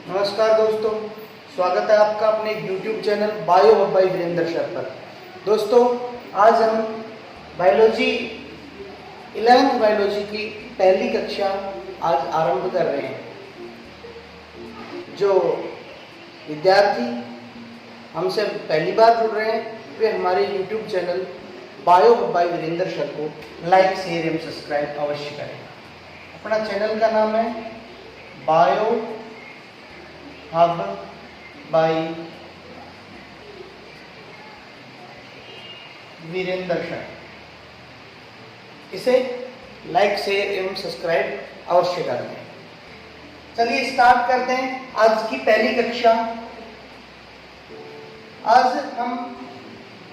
नमस्कार दोस्तों, स्वागत है आपका अपने YouTube channel bio hub by Virendra sir पर। दोस्तों, आज हम बायोलॉजी 11th बायोलॉजी की पहली कक्षा आज आरंभ कर रहे हैं। जो विद्यार्थी हमसे पहली बार जुड़ रहे हैं वे हमारे YouTube channel bio hub by Virendra sir को लाइक, शेयर एवं सब्सक्राइब अवश्य करें। अपना चैनल का नाम है bio hub by Virendra sir. इसे लाइक, शेयर एवं सब्सक्राइब अवश्य करें। चलिए स्टार्ट करते हैं आज की पहली कक्षा। आज हम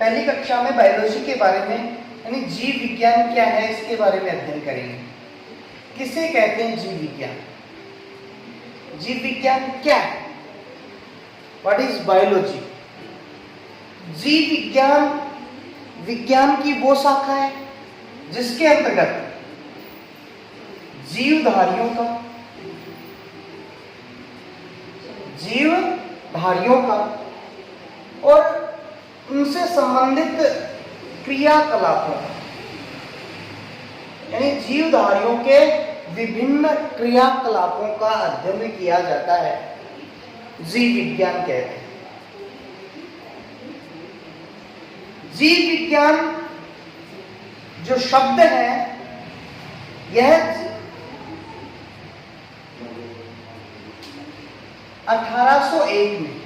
पहली कक्षा में बायोलॉजी के बारे में यानी जीव विज्ञान क्या है इसके बारे में अध्ययन करेंगे। किसे कहते हैं जीव विज्ञान? जीव विज्ञान क्या है? What is biology? जीव विज्ञान विज्ञान की वो शाखा है जिसके अंतर्गत जीवधारियों का और उनसे संबंधित क्रियाकलापों यानी जीवधारियों के विभिन्न क्रियाकलापों का अध्ययन किया जाता है। जीव विज्ञान कहते हैं। जीव विज्ञान जो शब्द है यह 1801 में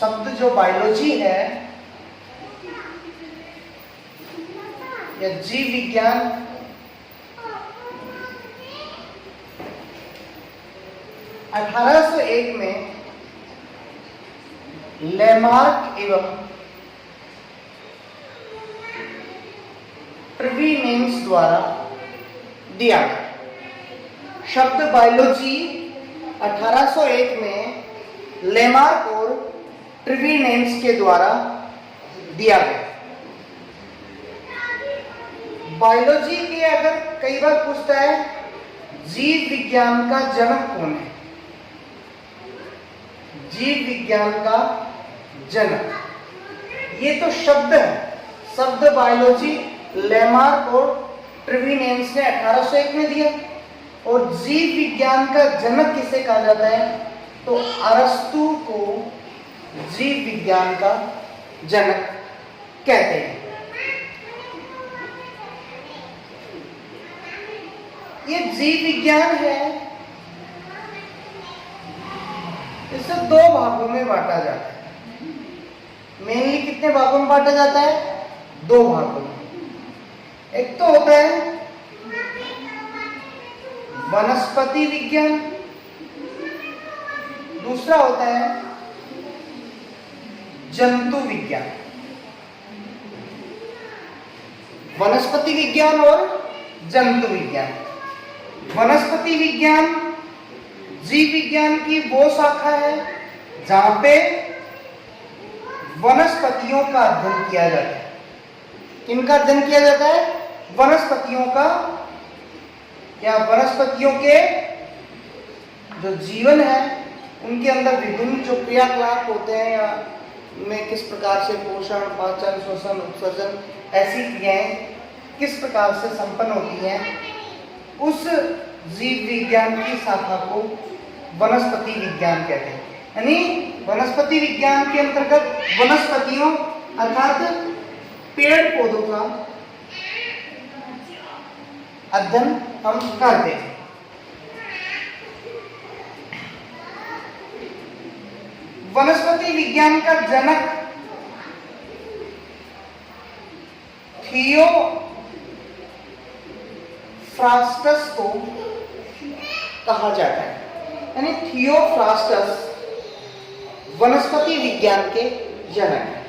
शब्द जो बायोलॉजी है या जीव विज्ञान 1801 में लेमार्क एवं ट्रेविनेंस द्वारा दिया गया। शब्द बायोलॉजी 1801 में लेमार्क और ट्रेविनेंस के द्वारा दिया गया। बायोलॉजी के अगर कई बार पूछता है जीव विज्ञान का जनक कौन है? जीव विज्ञान का जनक, ये तो शब्द है। शब्द बायोलॉजी लेमार्क और ट्रेविनेंस ने 1801 में दिया। और जीव विज्ञान का जनक किसे कहा जाता है? तो अरस्तु को जीव विज्ञान का जनक कहते हैं। ये जीव विज्ञान है, इसे दो भागों में बांटा जाता है। मेनली कितने भागों में बांटा जाता है? दो भागों में। एक तो होता है वनस्पति विज्ञान, दूसरा होता है जंतु विज्ञान। वनस्पति विज्ञान और जंतु विज्ञान। वनस्पति विज्ञान जीव विज्ञान की वो शाखा है जहां पे वनस्पतियों का अध्ययन किया जाता है। किनका अध्ययन किया जाता है? वनस्पतियों का, या वनस्पतियों के जो जीवन है उनके अंदर विभिन्न जो क्रियाकलाप होते हैं या उनमें किस प्रकार से पोषण, पाचन, श्वसन, उत्सर्जन ऐसी क्रियाएं किस प्रकार से संपन्न होती हैं, उस जीव विज्ञान की शाखा को वनस्पति विज्ञान कहते हैं। यानी वनस्पति विज्ञान के अंतर्गत वनस्पतियों अर्थात पेड़ पौधों का अध्ययन हम करते हैं। वनस्पति विज्ञान का जनक थियोफ्रास्टस को कहा जाता है। यानी थियोफ्रास्टस वनस्पति विज्ञान के जनक हैं।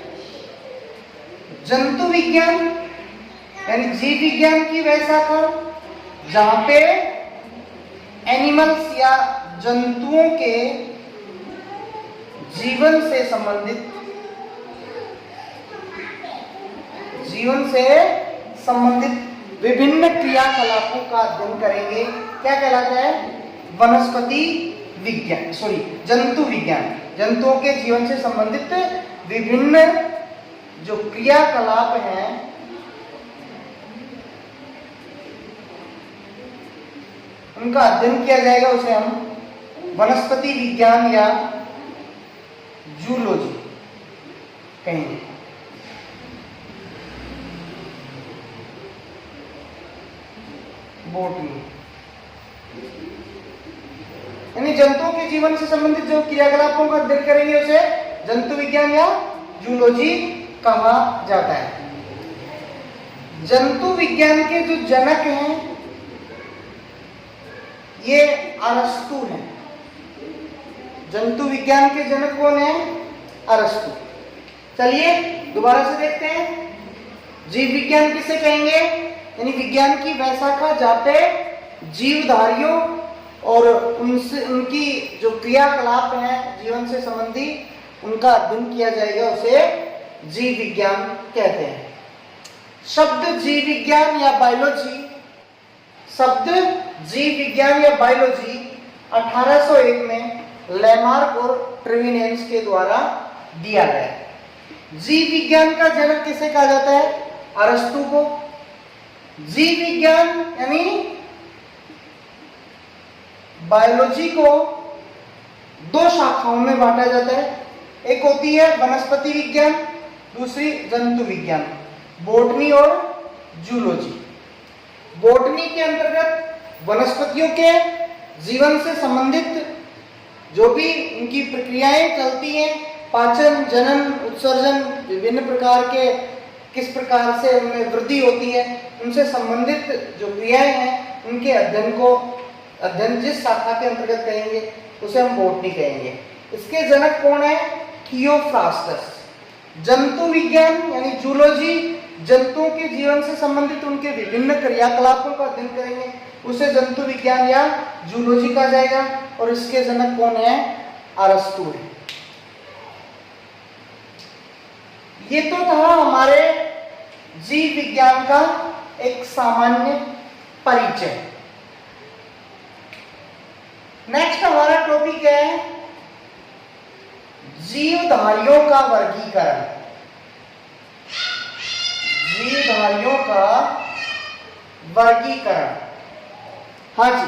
जंतु विज्ञान यानी जीव विज्ञान की वह शाखा जहां पे एनिमल्स या जंतुओं के जीवन से संबंधित विभिन्न क्रियाकलापों का अध्ययन करेंगे। क्या कहलाता है? वनस्पति विज्ञान, सॉरी, जंतु विज्ञान, जंतुओं के जीवन से संबंधित विभिन्न जो क्रियाकलाप हैं उनका अध्ययन किया जाएगा, उसे हम वनस्पति विज्ञान या जूलॉजी कहेंगे। बोटनी यानी जंतुओं के जीवन से संबंधित जो क्रियाकलापों का अध्ययन करेंगे उसे जंतु विज्ञान या जूलॉजी कहा जाता है। जंतु विज्ञान के जो जनक हैं ये अरस्तु हैं। जंतु विज्ञान के जनक कौन है? अरस्तु। चलिए दोबारा से देखते हैं, जीव विज्ञान किसे कहेंगे? यानी विज्ञान की वह शाखा जहाँ पे जीवधारियों और उनसे उनकी जो क्रियाकलाप हैं जीवन से संबंधी उनका अध्ययन किया जाएगा, उसे जीव विज्ञान कहते हैं। शब्द जीव विज्ञान या बायोलॉजी, शब्द जीव विज्ञान या बायोलॉजी 1801 में लैमार्क और ट्रेविनियंस के द्वारा दिया गया। जीव विज्ञान का जनक किसे कहा जाता है? अरस्तु को। जीव विज्ञान यानी बायोलॉजी को दो शाखाओं में बांटा जाता है। एक होती है वनस्पति विज्ञान, दूसरी जंतु विज्ञान, बोटनी और जूलॉजी। बोटनी के अंतर्गत वनस्पतियों के जीवन से संबंधित जो भी उनकी प्रक्रियाएं चलती हैं, पाचन, जनन, उत्सर्जन, विभिन्न प्रकार के किस प्रकार से उनमें वृद्धि होती है, उनसे संबंधित जो क्रियाएं हैं उनके अध्ययन जिस शाखा के अंतर्गत कहेंगे उसे हम बोटनी कहेंगे। इसके जनक कौन है? थियोफ्रास्टस। जंतु विज्ञान यानी जूलॉजी जंतुओं के जीवन से संबंधित उनके विभिन्न क्रियाकलापों का अध्ययन करेंगे, उसे जंतु विज्ञान या जूलॉजी कहा जाएगा। और इसके जनक कौन है? अरस्तु है। ये तो था हमारे जीव विज्ञान का एक सामान्य परिचय। नेक्स्ट हमारा टॉपिक है जीवधारियों का वर्गीकरण। जीवधारियों का वर्गीकरण, हाँ जी,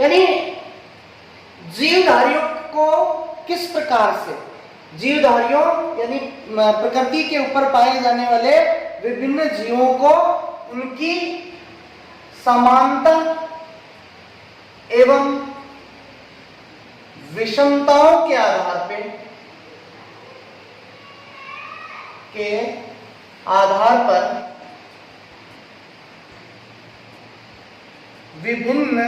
यानी जीवधारियों को किस प्रकार से, जीवधारियों यानी प्रकृति के ऊपर पाए जाने वाले विभिन्न जीवों को उनकी समानता एवं विषमताओं के आधार पर विभिन्न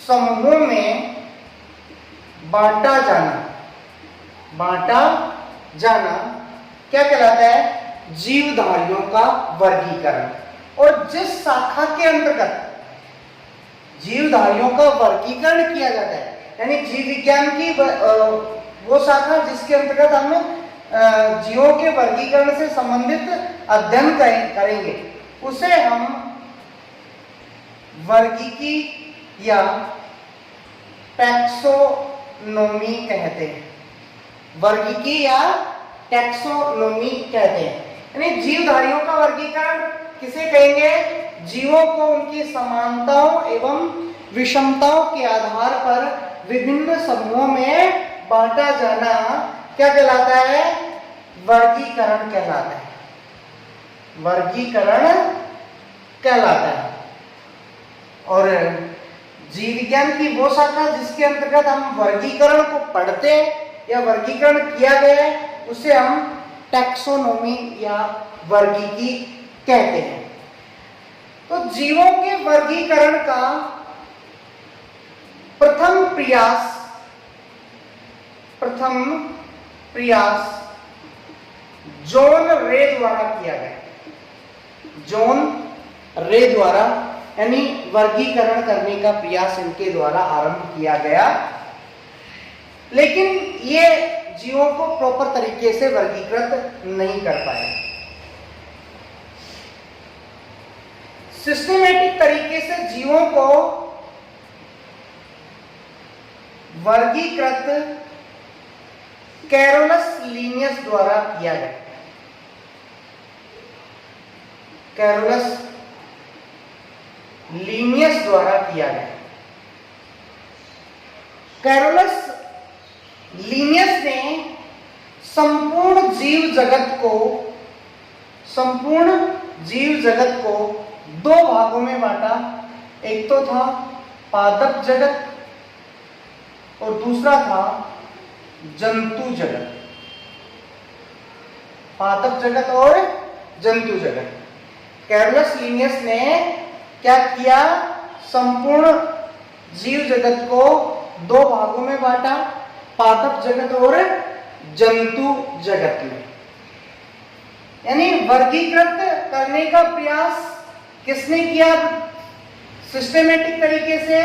समूहों में बांटा जाना क्या कहलाता है? जीवधारियों का वर्गीकरण। और जिस शाखा के अंतर्गत जीवधारियों का वर्गीकरण किया जाता है, यानी जीव विज्ञान की वो शाखा जिसके अंतर्गत हम जीवों के वर्गीकरण से संबंधित अध्ययन करेंगे, उसे हम वर्गीकी या टैक्सोनॉमी कहते हैं। वर्गीकी या टैक्सोनॉमी कहते हैं। यानी जीवधारियों का वर्गीकरण किसे कहेंगे? जीवों को उनकी समानताओं एवं विषमताओं के आधार पर विभिन्न समूहों में बांटा जाना क्या कहलाता है? वर्गीकरण कहलाता है। वर्गीकरण कहलाता है। और जीव विज्ञान की वो शाखा जिसके अंतर्गत हम वर्गीकरण को पढ़ते या वर्गीकरण किया गया है उसे हम टैक्सोनॉमी या वर्गीकी कहते हैं। तो जीवों के वर्गीकरण का प्रथम प्रयास जॉन रे द्वारा किया गया। जॉन रे द्वारा यानी वर्गीकरण करने का प्रयास इनके द्वारा आरंभ किया गया, लेकिन ये जीवों को प्रॉपर तरीके से वर्गीकृत नहीं कर पाए। सिस्टमैटिक तरीके से जीवों को वर्गीकृत कैरोलस लीनियस द्वारा किया गया। कैरोलस लीनियस द्वारा किया गया। कैरोलस लीनियस ने संपूर्ण जीव जगत को दो भागों में बांटा। एक तो था पादप जगत और दूसरा था जंतु जगत। पादप जगत और जंतु जगत। कैरोलस लीनियस ने क्या किया? संपूर्ण जीव जगत को दो भागों में बांटा, पादप जगत और जंतु जगत में। यानी वर्गीकृत करने का प्रयास किसने किया? सिस्टेमेटिक तरीके से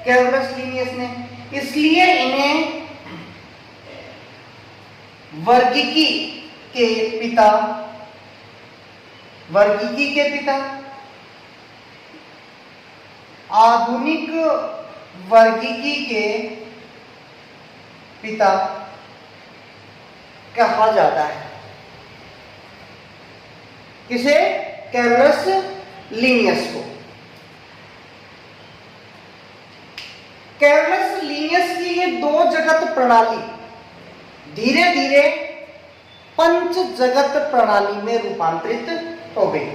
कैरोलस लीनियस ने। इसलिए इन्हें वर्गीकी के पिता आधुनिक वर्गीकी के पिता कहा जाता है। किसे? कैरोलस लीनियस को। कैरोलस लीनियस की ये दो जगत प्रणाली धीरे धीरे पंच जगत प्रणाली में रूपांतरित हो गई।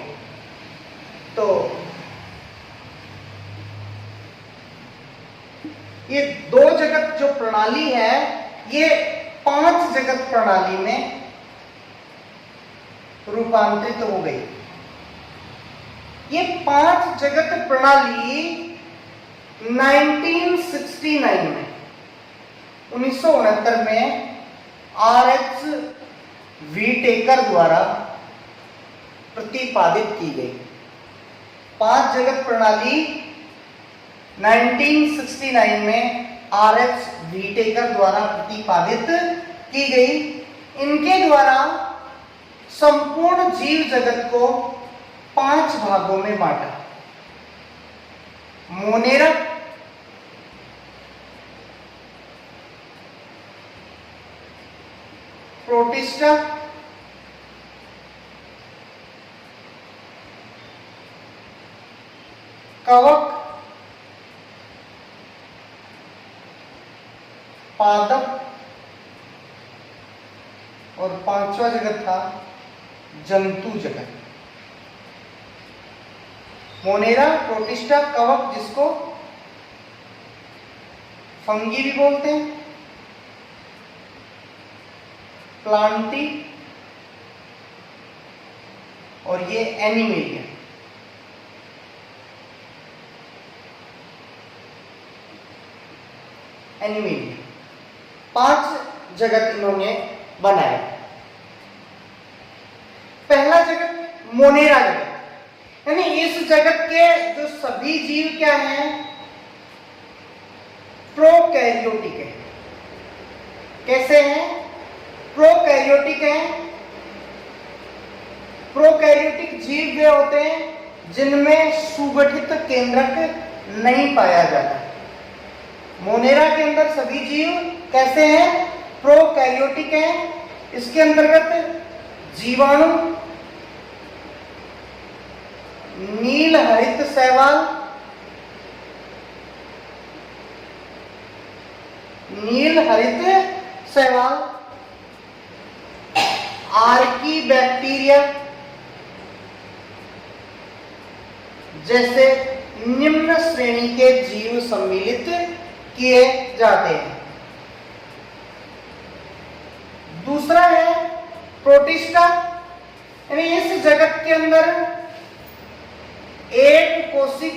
तो ये दो जगत जो प्रणाली है ये पांच जगत प्रणाली में रूपांतरित हो गई। ये पांच जगत प्रणाली 1969 में R.H. व्हीटेकर द्वारा प्रतिपादित की गई। पांच जगत प्रणाली 1969 में R.H. व्हीटेकर द्वारा प्रतिपादित की गई। इनके द्वारा संपूर्ण जीव जगत को पांच भागों में बांटा। मोनेरा, प्रोटिस्टा, कवक, पादप और पांचवा जगत था जंतु जगत। मोनेरा, प्रोटिस्टा, कवक जिसको फंगी भी बोलते हैं, प्लांटी और ये एनिमेलिया। पांच जगत इन्होंने बनाए। पहला जगत मोनेरा जगत, यानी इस जगत के जो सभी जीव क्या हैं? प्रोकैरियोटिक है। कैसे हैं? प्रोकैरियोटिक हैं। प्रोकैरियोटिक जीव वे होते हैं जिनमें सुगठित केंद्रक नहीं पाया जाता। मोनेरा के अंदर सभी जीव कैसे हैं? प्रोकैरियोटिक हैं। इसके अंतर्गत जीवाणु नील हरित शैवाल, आर्की बैक्टीरिया जैसे निम्न श्रेणी के जीव सम्मिलित किए जाते हैं। दूसरा है प्रोटिस्टा, यानी इस जगत के अंदर एक कोशिक,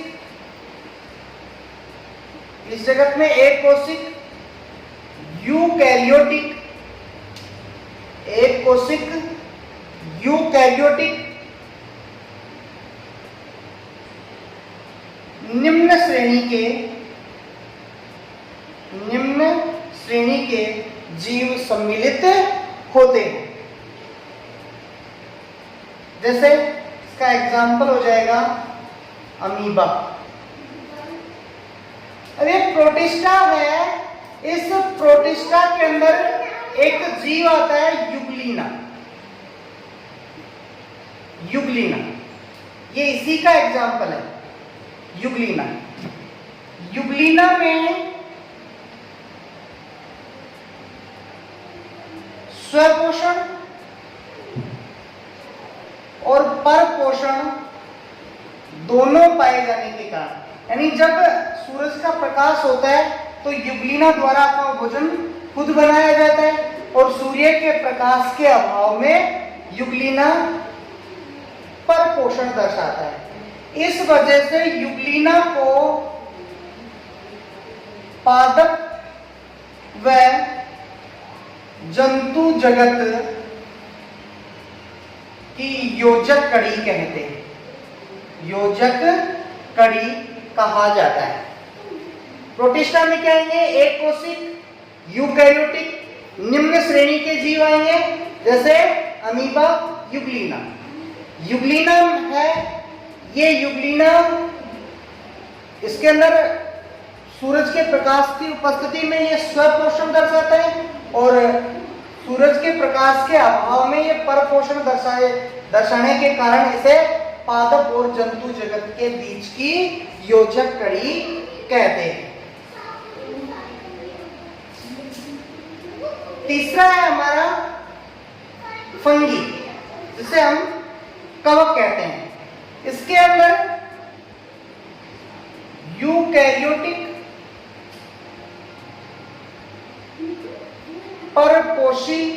इस जगत में एक कोशिक यूकैरियोटिक, एक कोशिक यूकैरियोटिक निम्न श्रेणी के जीव सम्मिलित होते हैं। जैसे इसका एग्जाम्पल हो जाएगा अमीबा। अब ये प्रोटिस्टा है इस प्रोटिस्टा के अंदर एक जीव आता है युगलीना। युगलीना ये इसी का एग्जाम्पल है। युगलीना, युगलीना में स्वपोषण और परपोषण दोनों पाए जाने के कारण, यानी जब सूरज का प्रकाश होता है तो युगलीना द्वारा अपना भोजन खुद बनाया जाता है, और सूर्य के प्रकाश के अभाव में युगलीना परपोषण दर्शाता है। इस वजह से युगलीना को पादप व जंतु जगत की योजक कड़ी कहते हैं। योजक कड़ी कहा जाता है। प्रोटिस्टा में क्या आएंगे? एक कोशिक, यूकैरियोटिक, निम्न श्रेणी के जीव आएंगे, जैसे अमीबा, युगलीना। युगलीना है, ये युगलीना इसके अंदर सूरज के प्रकाश की उपस्थिति में ये स्वपोषण दर्शाता है, और सूरज के प्रकाश के अभाव में ये परपोषण दर्शाने के कारण इसे पादप और जंतु जगत के बीच की योजक कड़ी कहते हैं। तीसरा है हमारा फंगी, जिसे हम कवक कहते हैं। इसके अंदर यूकैरियोटिक परपोषित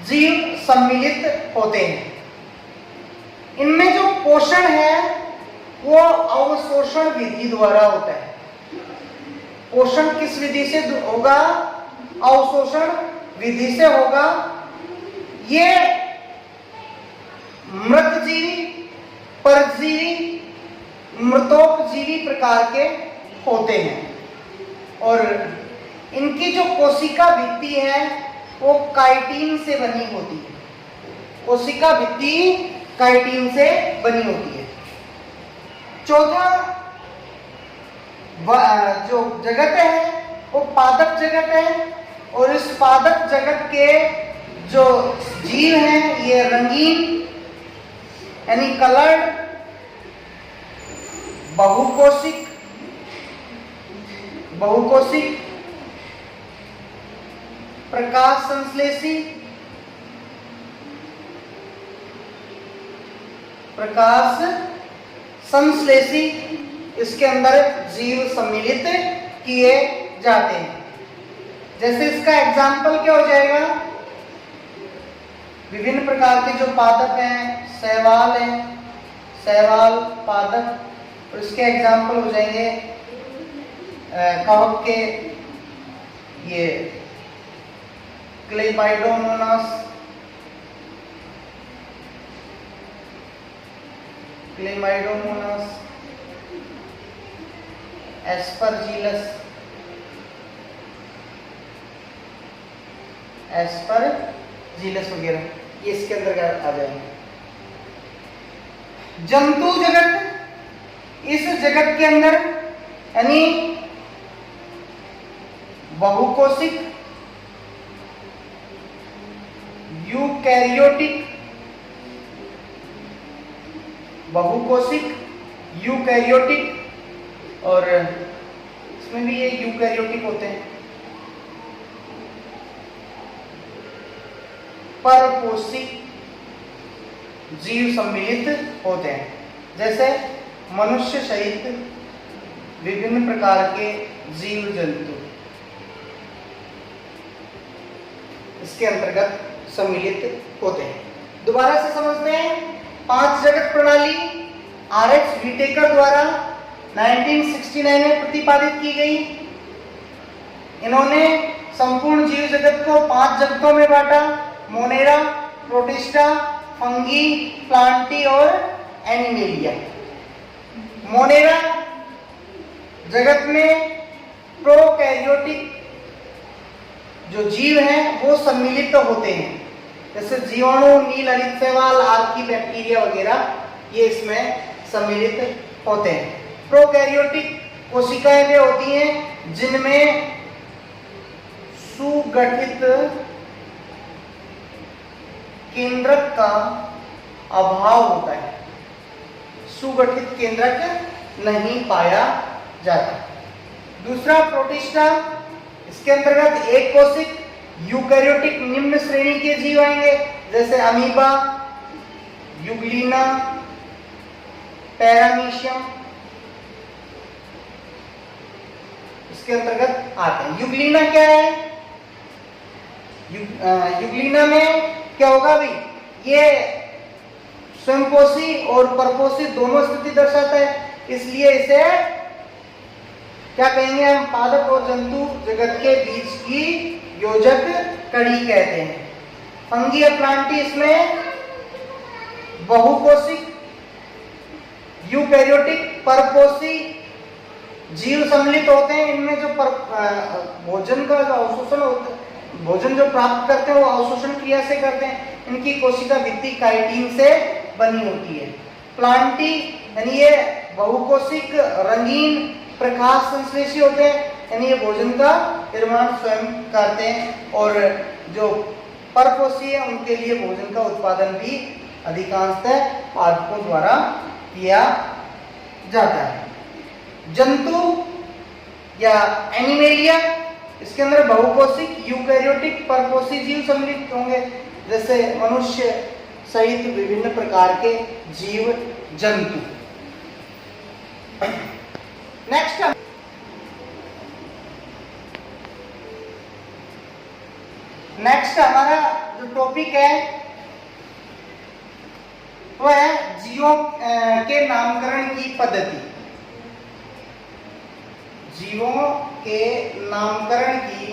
जीव सम्मिलित होते हैं। इनमें जो पोषण है वो अवशोषण विधि द्वारा होता है। पोषण किस विधि से होगा? अवशोषण विधि से होगा। ये मृतजीवी, परजीवी, मृतोपजीवी प्रकार के होते हैं, और इनकी जो कोशिका भित्ति है वो काइटिन से बनी होती है। कोशिका भित्ति काइटिन से बनी होती है। चौथा जो जगत है वो पादप जगत है, और इस पादप जगत के जो जीव हैं ये रंगीन यानी कलर्ड, बहुकोशिक, प्रकाश संश्लेषी इसके अंदर जीव सम्मिलित किए जाते हैं। जैसे इसका एग्जाम्पल क्या हो जाएगा? विभिन्न प्रकार के जो पादप हैं, शैवाल हैं, शैवाल पादप, और इसके एग्जाम्पल हो जाएंगे कवक के ये क्लेमाइडोमोनास, एस्परजीलस वगैरह, ये इसके अंदर आ जाएंगे। जंतु जगत, इस जगत के अंदर यानी बहुकोशिक, यूकैरियोटिक, और इसमें भी ये यूकैरियोटिक होते हैं, परपोषिक जीव सम्मिलित होते हैं। जैसे मनुष्य सहित विभिन्न प्रकार के जीव जंतु इसके अंतर्गत सम्मिलित होते हैं। दोबारा से समझते हैं। 5 जगत प्रणाली आर.एच. व्हिटेकर द्वारा 1969 में प्रतिपादित की गई। इन्होंने संपूर्ण जीव जगत को 5 जगतों में बांटा: मोनेरा, प्रोटिस्टा, फंगी, प्लांटी और एनिमेलिया। मोनेरा जगत में प्रोकैरियोटिक जो जीव हैं वो सम्मिलित होते हैं, जैसे जीवाणु, नील हरित शैवाल, आर्की, बैक्टीरिया वगैरह, ये इसमें सम्मिलित होते हैं। प्रोकैरियोटिक कोशिकाएं वे होती हैं जिनमें सुगठित केंद्रक का अभाव होता है, सुगठित केंद्रक नहीं पाया जाता। दूसरा प्रोटिस्टा, इसके अंतर्गत एक कोशिक यूकैरियोटिक निम्न श्रेणी के जीव आएंगे, जैसे अमीबा, यूग्लिना, पैरामीशियम, इसके अंतर्गत आते हैं। यूग्लिना क्या है? यूग्लिना में क्या होगा भाई? ये स्वयंपोषी और परपोषी दोनों स्थिति दर्शाता है, इसलिए इसे क्या कहेंगे हम? पादप और जंतु जगत के बीच की योजक कड़ी कहते हैं। फंगी और प्लांटी इसमें बहुकोशिक यूकैरियोटिक परपोषी जीव सम्मिलित होते हैं। इनमें जो भोजन का जो अवशोषण होता है, भोजन जो प्राप्त करते हैं वो अवशोषण क्रिया से करते हैं। इनकी कोशिका भित्ति काइटिन से बनी होती है। प्लांटी यानी ये बहुकोशिक रंगीन प्रकाश संश्लेषी होते हैं, यानी ये भोजन का निर्माण स्वयं करते हैं। और जो परपोषी है उनके लिए भोजन का उत्पादन भी अधिकांशतः पादपों द्वारा किया जाता है। जंतु या एनिमेलिया, इसके अंदर बहुकोशिक यूकैरियोटिक परपोषी जीव सम्मिलित होंगे, जैसे मनुष्य सहित विभिन्न प्रकार के जीव जंतु। नेक्स्ट हमारा जो टॉपिक है वो है जीवों के नामकरण की पद्धति। जीवों के नामकरण की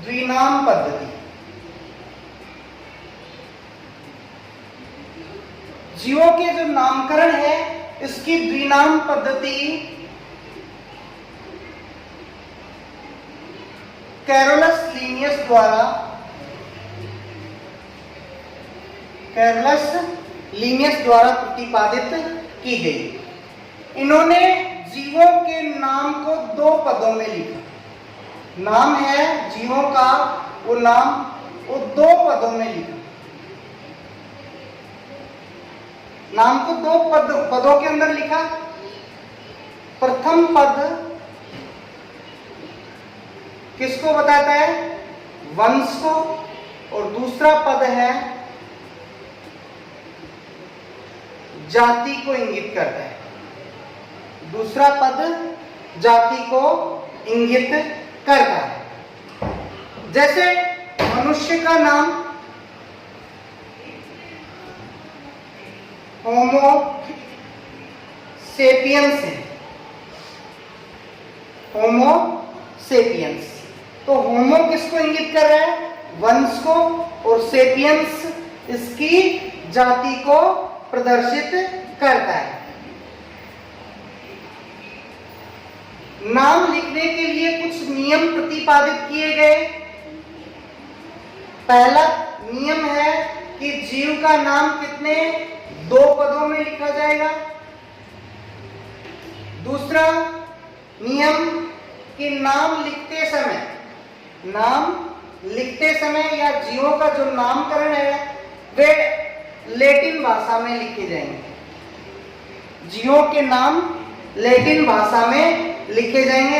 द्विनाम पद्धति। जीवों के जो नामकरण है इसकी द्विनाम पद्धति कैरोलस लीनियस द्वारा प्रतिपादित की गई। इन्होंने जीवों के नाम को दो पदों में लिखा। नाम है जीवों का, वो नाम वो दो पदों में लिखा। नाम को दो पदों के अंदर लिखा। प्रथम पद किसको बताता है? वंश को। और दूसरा पद है जाति को इंगित करता है। दूसरा पद जाति को इंगित करता है। जैसे मनुष्य का नाम होमो सेपियंस है। होमो सेपियंस, तो होमो किसको इंगित कर रहा है? वंश को। और सेपियंस इसकी जाति को प्रदर्शित करता है। नाम लिखने के लिए कुछ नियम प्रतिपादित किए गए। पहला नियम है कि जीव का नाम कितने? दो पदों में लिखा जाएगा। दूसरा नियम कि नाम लिखते समय या जीवों का जो नामकरण है वे लैटिन भाषा में लिखे जाएंगे। जीवों के नाम लैटिन भाषा में लिखे जाएंगे,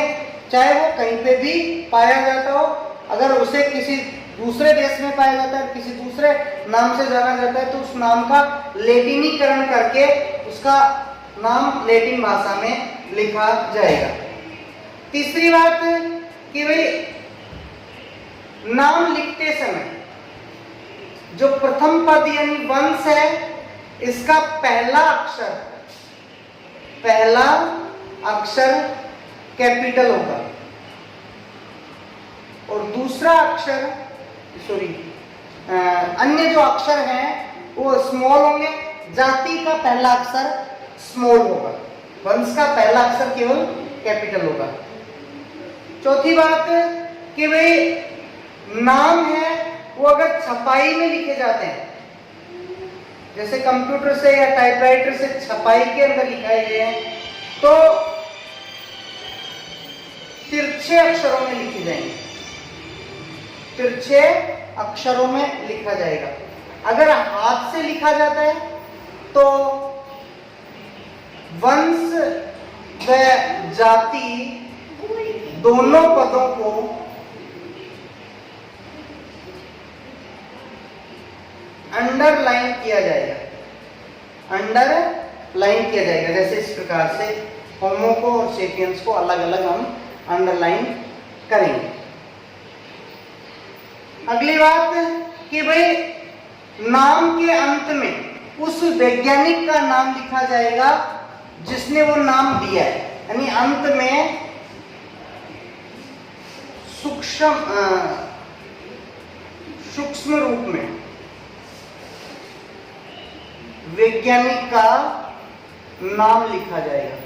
चाहे वो कहीं पे भी पाया जाता हो। अगर उसे किसी दूसरे देश में पाया जाता है, किसी दूसरे नाम से जाना जाता है, तो उस नाम का लैटिनीकरण करके उसका नाम लैटिन भाषा में लिखा जाएगा। तीसरी बात कि भाई नाम लिखते समय जो प्रथम पद यानी वंश है, इसका पहला अक्षर कैपिटल होगा और दूसरा अक्षर अन्य जो अक्षर हैं वो स्मॉल होंगे। जाति का पहला अक्षर स्मॉल होगा, वंश का पहला अक्षर केवल कैपिटल होगा। चौथी बात कि भाई नाम है वो अगर छपाई में लिखे जाते हैं, जैसे कंप्यूटर से या टाइपराइटर से छपाई के अंदर लिखाए गए हैं तो तिरछे अक्षरों में लिखे जाएंगे, तिरछे अक्षरों में लिखा जाएगा। अगर हाथ से लिखा जाता है तो वंश व जाति दोनों पदों को अंडरलाइन किया जाएगा, अंडरलाइन किया जाएगा। जैसे इस प्रकार से होमो को और सेपियंस को अलग अलग हम अंडरलाइन करेंगे। अगली बात कि भाई नाम के अंत में उस वैज्ञानिक का नाम लिखा जाएगा जिसने वो नाम दिया है, यानी अंत में सूक्ष्म रूप में वैज्ञानिक का नाम लिखा जाएगा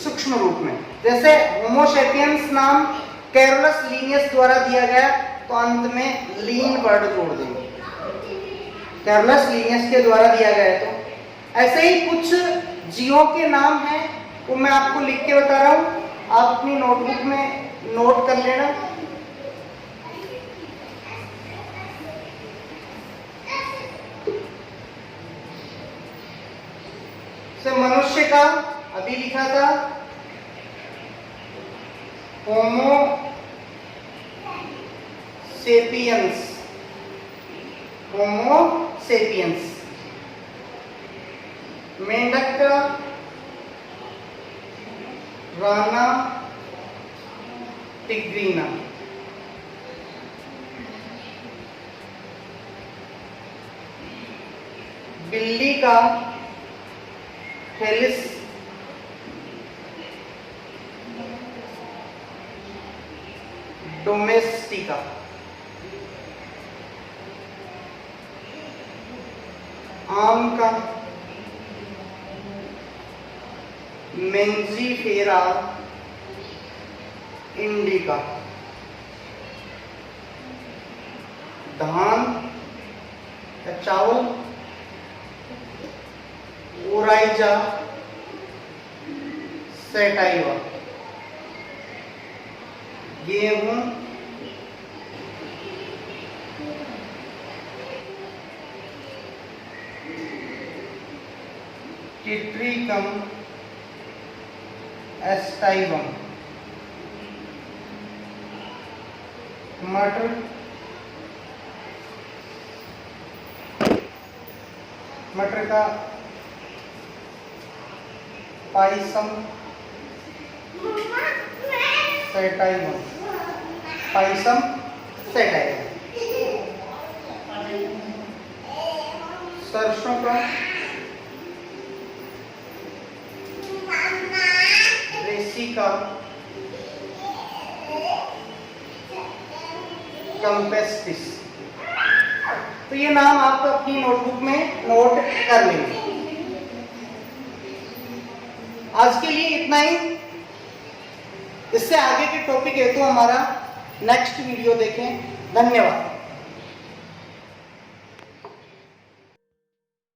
सूक्ष्म रूप में। जैसे होमो सेपियंस नाम कैरोलस लीनियस द्वारा दिया गया तो अंत में लीन वर्ड जोड़ देंगे, कैरोलस लीनियस के द्वारा दिया गया। तो ऐसे ही कुछ जीवों के नाम हैं वो मैं आपको लिख के बता रहा हूं, आप अपनी नोटबुक में नोट कर लेना। से मनुष्य का अभी लिखा था होमो सेपियंस, होमो सेपियंस। मेंढक का राना टिग्रीना। बिल्ली का फेलिस डोमेस्टिका। आम का मेंजीफेरा इंडिका। धान या चावल ओराइजा सेटाइवा। गेहूं टिट्रिकम एस्टाइवम। मटर मटर का पाइसम सेटाइवम, पाइसम सेटाइवम। सरसों का रेसिका कैम्पेस्टिस। तो ये नाम आप अपनी नोटबुक में नोट कर लेंगे। आज के लिए इतना ही। इससे आगे के टॉपिक हेतु हमारा नेक्स्ट वीडियो देखें। धन्यवाद।